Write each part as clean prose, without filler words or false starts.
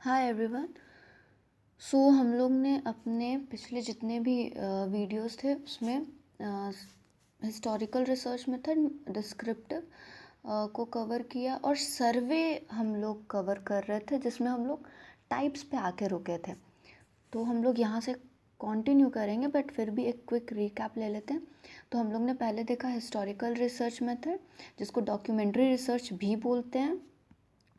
Hi everyone. हम लोग ने अपने पिछले जितने भी वीडियोस थे उसमें हिस्टोरिकल रिसर्च मेथड, डिस्क्रिप्टिव को कवर किया और सर्वे हम लोग कवर कर रहे थे, जिसमें हम लोग टाइप्स पे आके रुके थे। तो हम लोग यहाँ से कंटिन्यू करेंगे, बट फिर भी एक क्विक रिकैप ले लेते हैं। तो हम लोग ने पहले देखा हिस्टोरिकल रिसर्च मेथड, जिसको डॉक्यूमेंट्री रिसर्च भी बोलते हैं।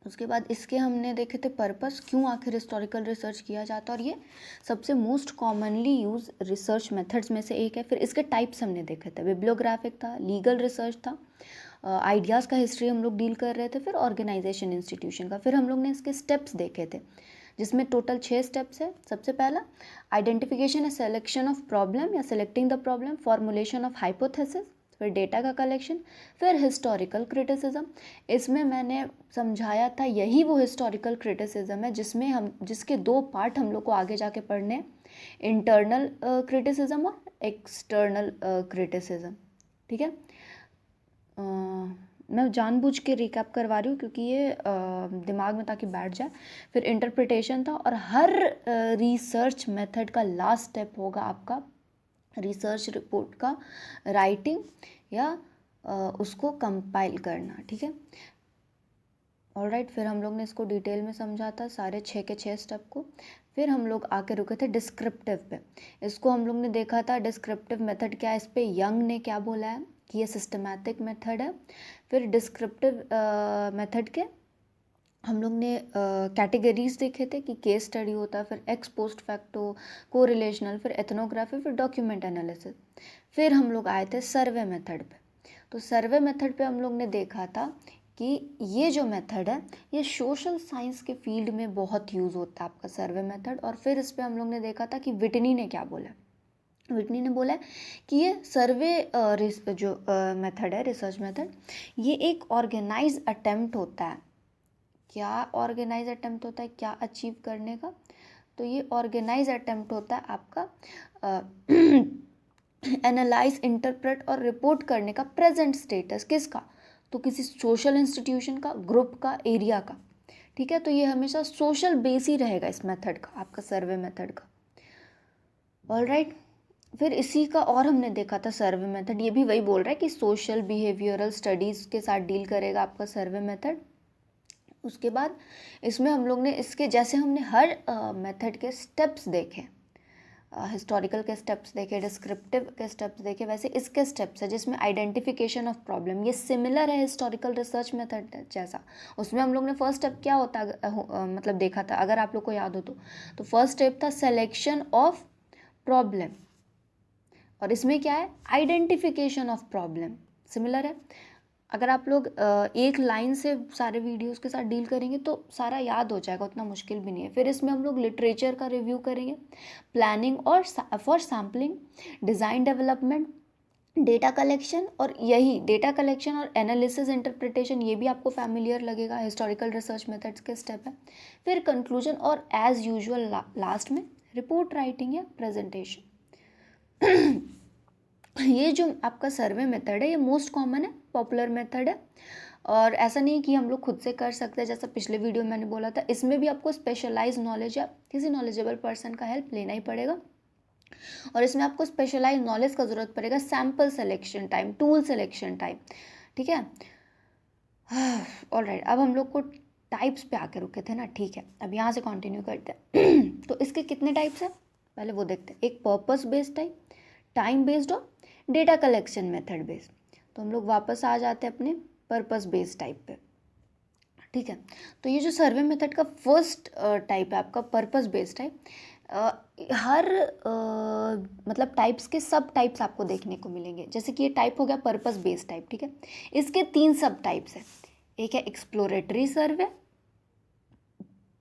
उसके बाद इसके हमने देखे थे पर्पस, क्यों आखिर हिस्टोरिकल रिसर्च किया जाता है, और ये सबसे most commonly use research methods में से एक है। फिर इसके टाइप्स हमने देखे थे, बिब्लियोग्राफिक था, लीगल रिसर्च था, आइडियाज़ का हिस्ट्री हम लोग डील कर रहे थे, फिर ऑर्गेनाइजेशन इंस्टीट्यूशन का। फिर हम लोग ने इसके स्टेप्स देखे थे, जिसमें टोटल 6 स्टेप्स है। सबसे पहला आइडेंटिफिकेशन है, सेलेक्शन ऑफ प्रॉब्लम या selecting the problem, formulation of hypothesis, फिर डेटा का कलेक्शन, फिर हिस्टोरिकल क्रिटिसिज्म। इसमें मैंने समझाया था यही वो हिस्टोरिकल क्रिटिसिज्म है जिसके 2 पार्ट हम लोग को आगे जाके पढ़ने हैं, इंटरनल क्रिटिसिज्म और एक्सटर्नल क्रिटिसिज्म। ठीक है, मैं जानबूझ के रिकैप करवा रही हूँ क्योंकि ये दिमाग में ताकि बैठ जाए। फिर इंटरप्रिटेशन था, और हर रिसर्च मेथड का लास्ट स्टेप होगा आपका रिसर्च रिपोर्ट का राइटिंग या उसको कंपाइल करना। ठीक है, ऑलराइट। फिर हम लोग ने इसको डिटेल में समझा था, सारे 6 के 6 स्टेप को। फिर हम लोग आके रुके थे डिस्क्रिप्टिव पे। इसको हम लोग ने देखा था डिस्क्रिप्टिव मेथड क्या है, इस पे यंग ने क्या बोला है कि ये सिस्टमैटिक मेथड है। फिर डिस्क्रिप्टिव मेथड के हम लोग ने कैटेगरीज देखे थे कि केस स्टडी होता है, फिर एक्स पोस्ट फैक्टो, कोरिलेशनल, फिर एथनोग्राफी, फिर डॉक्यूमेंट एनालिसिस। फिर हम लोग आए थे सर्वे मेथड पे। तो सर्वे मेथड पे हम लोग ने देखा था कि ये जो मेथड है ये सोशल साइंस के फील्ड में बहुत यूज़ होता है आपका सर्वे मेथड। और फिर इस पर हम लोग ने देखा था कि विटनी ने क्या बोला। विटनी ने बोला कि ये सर्वे जो मेथड है, रिसर्च मेथड, ये एक ऑर्गेनाइज अटेम्प्ट होता है। क्या ऑर्गेनाइज अटेम्प्ट होता है, क्या अचीव करने का? तो ये ऑर्गेनाइज अटेम्प्ट होता है आपका एनालाइज, इंटरप्रेट और रिपोर्ट करने का प्रेजेंट स्टेटस। किसका? तो किसी सोशल इंस्टीट्यूशन का, ग्रुप का, एरिया का। ठीक है, तो ये हमेशा सोशल बेस ही रहेगा इस मेथड का, आपका सर्वे मेथड का। ऑलराइट। फिर इसी का और हमने देखा था सर्वे मेथड, ये भी वही बोल रहा है कि सोशल बिहेवियरल स्टडीज़ के साथ डील करेगा आपका सर्वे मेथड। उसके बाद इसमें हम लोग ने इसके जैसे हमने हर मेथड के स्टेप्स देखे, हिस्टोरिकल के स्टेप्स देखे, डिस्क्रिप्टिव के स्टेप्स देखे, वैसे इसके स्टेप्स है जिसमें आइडेंटिफिकेशन ऑफ प्रॉब्लम, ये सिमिलर है हिस्टोरिकल रिसर्च मेथड जैसा। उसमें हम लोग ने फर्स्ट स्टेप क्या होता मतलब देखा था, अगर आप लोग को याद हो तो फर्स्ट स्टेप था सिलेक्शन ऑफ प्रॉब्लम, और इसमें क्या है, आइडेंटिफिकेशन ऑफ प्रॉब्लम। सिमिलर है। अगर आप लोग एक लाइन से सारे वीडियोस के साथ डील करेंगे तो सारा याद हो जाएगा, उतना मुश्किल भी नहीं है। फिर इसमें हम लोग लिटरेचर का रिव्यू करेंगे, प्लानिंग और for sampling, design development, data collection, और यही डेटा कलेक्शन और एनालिसिस, इंटरप्रिटेशन, ये भी आपको फैमिलियर लगेगा, हिस्टोरिकल रिसर्च मेथड्स के स्टेप है। फिर कंक्लूजन और एज यूजुअल लास्ट में रिपोर्ट राइटिंग या प्रेजेंटेशन। ये जो आपका सर्वे मेथड है ये मोस्ट कॉमन है, पॉपुलर मेथड है, और ऐसा नहीं कि हम लोग खुद से कर सकते हैं। जैसा पिछले वीडियो में मैंने बोला था, इसमें भी आपको स्पेशलाइज नॉलेज या किसी नॉलेजेबल पर्सन का हेल्प लेना ही पड़ेगा, और इसमें आपको स्पेशलाइज नॉलेज का ज़रूरत पड़ेगा, sample selection time, tool selection time. ठीक है, ऑलराइट। अब हम लोग को टाइप्स पे आके रुके थे ना, ठीक है, अब यहाँ से कंटिन्यू करते हैं। तो इसके कितने टाइप्स हैं पहले वो देखते हैं। एक purpose based type, time based और डेटा कलेक्शन मेथड बेस्ड। तो हम लोग वापस आ जाते हैं अपने पर्पस बेस्ड टाइप पे। ठीक है, तो ये जो सर्वे मेथड का फर्स्ट टाइप है आपका पर्पस बेस्ड टाइप, हर मतलब टाइप्स के सब टाइप्स आपको देखने को मिलेंगे। जैसे कि ये टाइप हो गया पर्पस बेस्ड टाइप। ठीक है, इसके 3 सब टाइप्स हैं। एक है एक्सप्लोरेटरी सर्वे,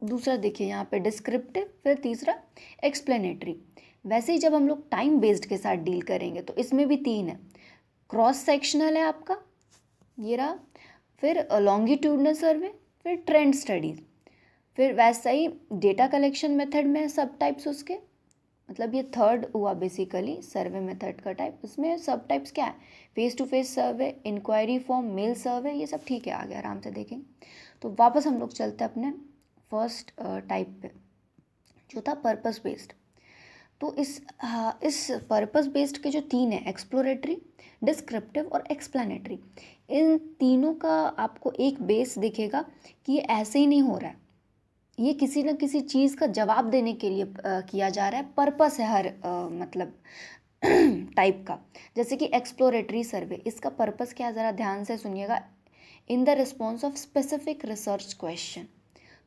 दूसरा देखिए यहाँ पे डिस्क्रिप्टिव, फिर तीसरा एक्सप्लेनेटरी। वैसे ही जब हम लोग टाइम बेस्ड के साथ डील करेंगे तो इसमें भी 3 है। क्रॉस सेक्शनल है आपका, ये रहा, फिर लॉन्गिट्यूडनल सर्वे, फिर ट्रेंड स्टडीज। फिर वैसा ही डेटा कलेक्शन मेथड में सब टाइप्स उसके, मतलब ये थर्ड हुआ बेसिकली सर्वे मेथड का टाइप। इसमें सब टाइप्स क्या है, face to face survey, inquiry form, mail survey, ये सब ठीक है, आगे आराम से देखेंगे। तो वापस हम लोग चलते हैं अपने फर्स्ट टाइप पे जो था पर्पस बेस्ड। तो इस पर्पस बेस्ड के जो तीन है, एक्सप्लोरेटरी, डिस्क्रिप्टिव और एक्सप्लेनेटरी, इन तीनों का आपको एक बेस दिखेगा कि ये ऐसे ही नहीं हो रहा है, ये किसी न किसी चीज़ का जवाब देने के लिए किया जा रहा है। पर्पस है हर मतलब टाइप का। जैसे कि एक्सप्लोरेटरी सर्वे, इसका पर्पस क्या है ज़रा ध्यान से सुनिएगा। इन the response of specific research question,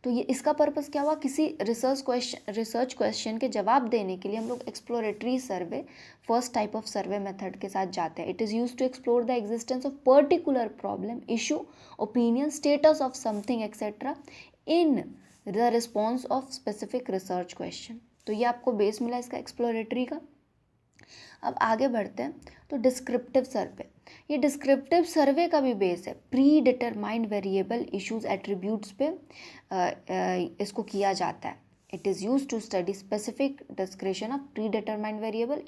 तो ये इसका पर्पस क्या हुआ, किसी रिसर्च क्वेश्चन के जवाब देने के लिए हम लोग exploratory survey, first type of survey method के साथ जाते हैं। It is use to explore the existence of particular problem, issue, opinion, status of something etcetera in the response of specific research question. तो ये आपको बेस मिला इसका exploratory का। अब आगे बढ़ते हैं तो डिस्क्रिप्टिव सर्वे, ये डिस्क्रिप्टिव सर्वे का भी बेस है। Predetermined variable issues attributes पे इसको किया जाता है। It is use to study specific description of predetermined variable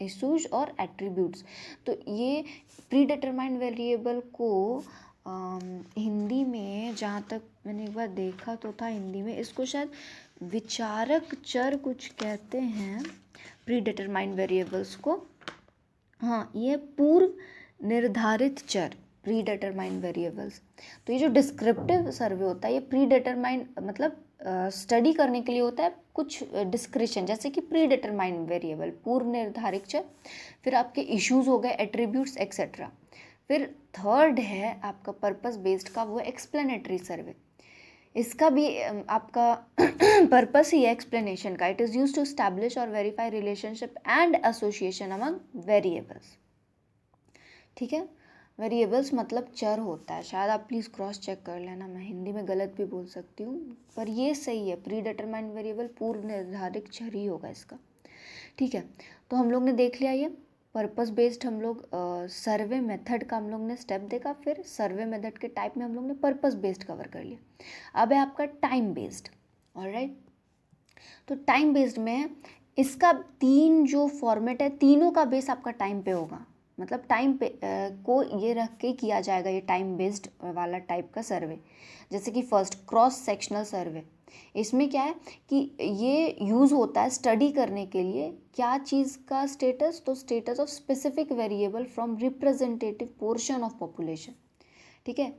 issues और एट्रीब्यूट्स। तो ये प्री डिटरमाइंड वेरिएबल को हिंदी में, जहाँ तक मैंने एक बार देखा तो था हिंदी में, इसको शायद विचारक चर कुछ कहते हैं प्री डिटरमाइंड वेरिएबल्स को। हाँ, ये पूर्व निर्धारित चर, प्री डिटरमाइंड वेरिएबल्स। तो ये जो डिस्क्रिप्टिव सर्वे होता है, ये प्री डिटरमाइंड मतलब स्टडी करने के लिए होता है कुछ डिस्क्रिप्शन, जैसे कि प्री डिटरमाइंड वेरिएबल, पूर्व निर्धारित चर, फिर आपके इश्यूज हो गए, एट्रीब्यूट्स एक्सेट्रा। फिर थर्ड है आपका पर्पस बेस्ड का, वो एक्सप्लेनेटरी सर्वे। इसका भी आपका पर्पस ही है एक्सप्लेनेशन का। It is use to establish और verify relationship and association among variables. ठीक है, वेरिएबल्स मतलब चर होता है, शायद आप प्लीज़ क्रॉस चेक कर लेना, मैं हिंदी में गलत भी बोल सकती हूँ, पर ये सही है, प्री डिटरमाइंड वेरिएबल पूर्व निर्धारित चर ही होगा इसका। ठीक है, तो हम लोग ने देख लिया ये पर्पस बेस्ड, हम लोग सर्वे मेथड का हम लोग ने स्टेप देखा, फिर सर्वे मेथड के टाइप में हम लोग ने पर्पस बेस्ड कवर कर लिया। अब है आपका टाइम बेस्ड। ऑलराइट, तो टाइम बेस्ड में इसका तीन जो फॉर्मेट है, तीनों का बेस आपका टाइम पे होगा, मतलब टाइम पे को ये रख के किया जाएगा ये टाइम बेस्ड वाला टाइप का सर्वे। जैसे कि फर्स्ट क्रॉस सेक्शनल सर्वे, इसमें क्या है कि ये यूज़ होता है स्टडी करने के लिए क्या चीज़ का स्टेटस, तो status of specific variable from representative portion of population. ठीक है,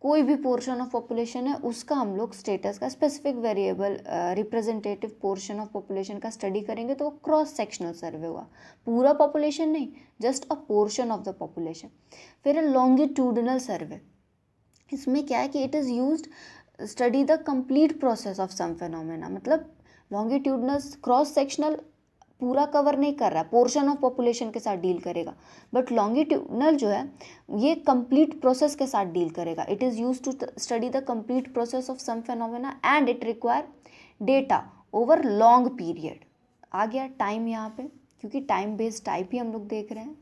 कोई भी पोर्शन ऑफ पॉपुलेशन है उसका हम लोग स्टेटस का specific variable representative portion of population का स्टडी करेंगे, तो वो क्रॉस सेक्शनल सर्वे हुआ, पूरा पॉपुलेशन नहीं, just a portion of the population. फिर है लॉन्गिट्यूडनल सर्वे, इसमें क्या है कि it is used study the complete process of some phenomena, मतलब लॉन्गिट्यूडनल क्रॉस सेक्शनल पूरा कवर नहीं कर रहा है, पोर्शन ऑफ पॉपुलेशन के साथ डील करेगा, बट लॉन्गिट्यूडनल जो है ये कंप्लीट प्रोसेस के साथ डील करेगा। It is use to study the complete process of some phenomena and it require data over long period. आ गया टाइम यहाँ पे, क्योंकि टाइम बेस्ड टाइप ही हम लोग देख रहे हैं,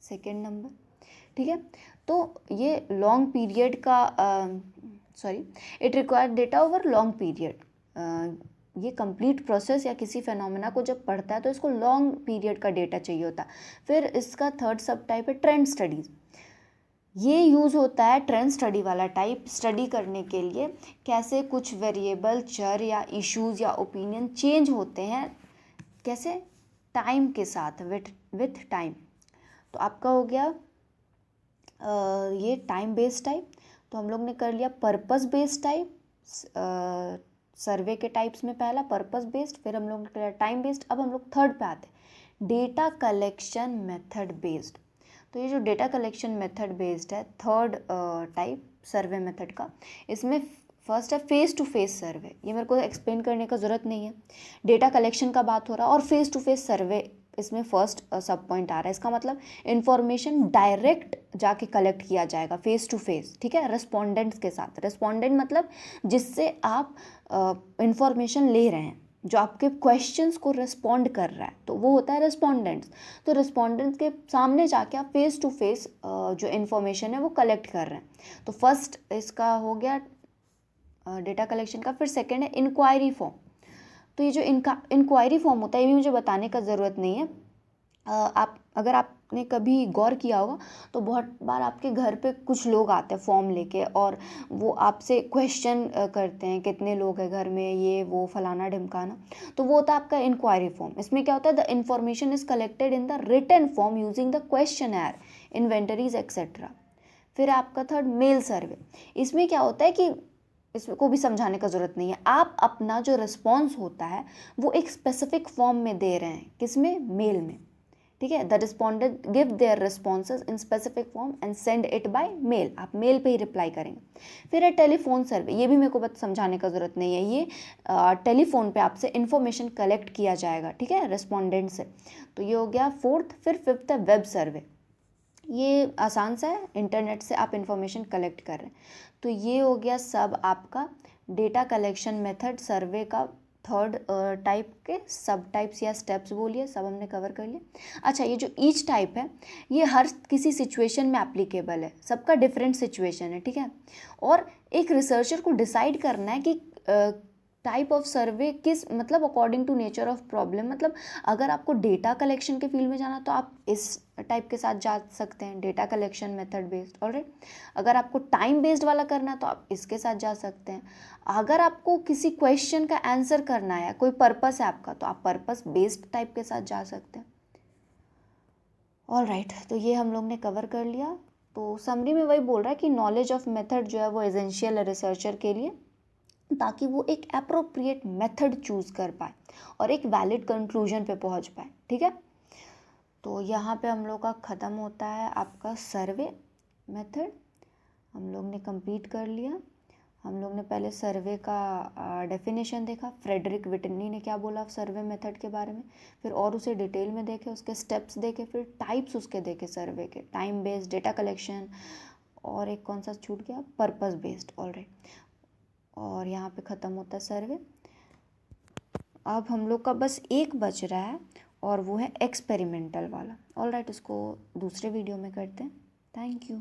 सेकेंड नंबर। ठीक है, तो ये लॉन्ग पीरियड का it require data over long period. ये कंप्लीट प्रोसेस या किसी फेनोमेना को जब पढ़ता है तो इसको लॉन्ग पीरियड का डेटा चाहिए होता है। फिर इसका थर्ड सब टाइप है ट्रेंड स्टडीज़, ये यूज़ होता है ट्रेंड स्टडी वाला टाइप, स्टडी करने के लिए कैसे कुछ वेरिएबल, चर या इश्यूज या ओपिनियन चेंज होते हैं, कैसे, टाइम के साथ, विथ टाइम। तो आपका हो गया ये टाइम बेस्ड टाइप। तो हम लोग ने कर लिया पर्पस बेस्ड टाइप, सर्वे के टाइप्स में पहला पर्पस बेस्ड, फिर हम लोग ने किया टाइम बेस्ड। अब हम लोग थर्ड पे आते हैं, डेटा कलेक्शन मेथड बेस्ड। तो ये जो डेटा कलेक्शन मेथड बेस्ड है, थर्ड टाइप सर्वे मेथड का, इसमें फर्स्ट है फेस टू फेस सर्वे। ये मेरे को एक्सप्लेन करने का ज़रूरत नहीं है, डेटा कलेक्शन का बात हो रहा है और फेस टू फेस सर्वे इसमें फर्स्ट सब पॉइंट आ रहा है। इसका मतलब इन्फॉर्मेशन डायरेक्ट जाके कलेक्ट किया जाएगा फेस टू फेस, ठीक है, रेस्पोंडेंट्स के साथ। रेस्पोंडेंट मतलब जिससे आप इंफॉर्मेशन ले रहे हैं, जो आपके क्वेश्चंस को रिस्पॉन्ड कर रहा है, तो वो होता है रेस्पोंडेंट्स। तो रेस्पोंडेंट्स के सामने जाके आप फेस टू फेस जो इन्फॉर्मेशन है वो कलेक्ट कर रहे हैं। तो फर्स्ट इसका हो गया डेटा कलेक्शन का। फिर सेकेंड है इंक्वायरी फॉर्म। तो ये जो इंक्वायरी फॉर्म होता है, ये भी मुझे बताने का ज़रूरत नहीं है, आप अगर आपने कभी गौर किया होगा तो बहुत बार आपके घर पे कुछ लोग आते हैं फॉर्म लेके, और वो आपसे क्वेश्चन करते हैं कितने लोग हैं घर में, ये वो फलाना ढिमकाना। तो वो होता है आपका इंक्वायरी फॉर्म। इसमें क्या होता है, the information is collected in the written form using the questionnaire, inventories etcetera. फिर आपका थर्ड मेल सर्वे। इसमें क्या होता है कि इसको भी समझाने का ज़रूरत नहीं है, आप अपना जो रिस्पॉन्स होता है वो एक स्पेसिफिक फॉर्म में दे रहे हैं, किसमें, मेल में, ठीक है। The respondent give their responses in specific form and send it by mail, आप मेल पे ही रिप्लाई करेंगे। फिर है टेलीफोन सर्वे। ये भी मेरे को बस समझाने का ज़रूरत नहीं है, ये टेलीफोन पे आपसे इन्फॉर्मेशन कलेक्ट किया जाएगा, ठीक है, रिस्पॉन्डेंट से। तो ये हो गया फोर्थ। फिर फिफ्थ है वेब सर्वे। ये आसान सा है, इंटरनेट से आप इन्फॉर्मेशन कलेक्ट कर रहे हैं। तो ये हो गया सब आपका डेटा कलेक्शन मेथड सर्वे का थर्ड टाइप के सब टाइप्स या स्टेप्स बोलिए, सब हमने कवर कर लिया। अच्छा, ये जो ईच टाइप है ये हर किसी सिचुएशन में एप्लीकेबल है, सबका डिफरेंट सिचुएशन है, ठीक है। और एक रिसर्चर को डिसाइड करना है कि टाइप ऑफ सर्वे किस, मतलब according to nature of problem. मतलब अगर आपको डेटा कलेक्शन के फील्ड में जाना तो आप इस टाइप के साथ जा सकते हैं, data collection method based, alright. अगर आपको टाइम बेस्ड वाला करना है तो आप इसके साथ जा सकते हैं। अगर आपको किसी क्वेश्चन का आंसर करना है, कोई पर्पस है आपका, तो आप पर्पस बेस्ड टाइप के साथ जा सकते हैं, ऑलराइट। तो ये हम लोग ने कवर कर लिया। तो समरी में वही बोल रहा है कि नॉलेज ऑफ मेथड जो है वो एसेंशियल है रिसर्चर के लिए, ताकि वो एक अप्रोप्रिएट मेथड चूज़ कर पाए और एक वैलिड कंक्लूजन पे पहुंच पाए, ठीक है। तो यहाँ पे हम लोग का ख़त्म होता है आपका सर्वे मेथड, हम लोग ने कंप्लीट कर लिया। हम लोग ने पहले सर्वे का डेफिनेशन देखा, फ्रेडरिक विटनी ने क्या बोला सर्वे मेथड के बारे में, फिर और उसे डिटेल में देखे, उसके स्टेप्स देखे, फिर टाइप्स उसके देखे सर्वे के, टाइम बेस्ड, डेटा कलेक्शन, और एक कौन सा छूट गया, पर्पस बेस्ड, ऑलराइट। और यहाँ पे ख़त्म होता है सर्वे। अब हम लोग का बस एक बच रहा है और वो है एक्सपेरिमेंटल वाला, ऑलराइट। इसको दूसरे वीडियो में करते हैं। Thank you.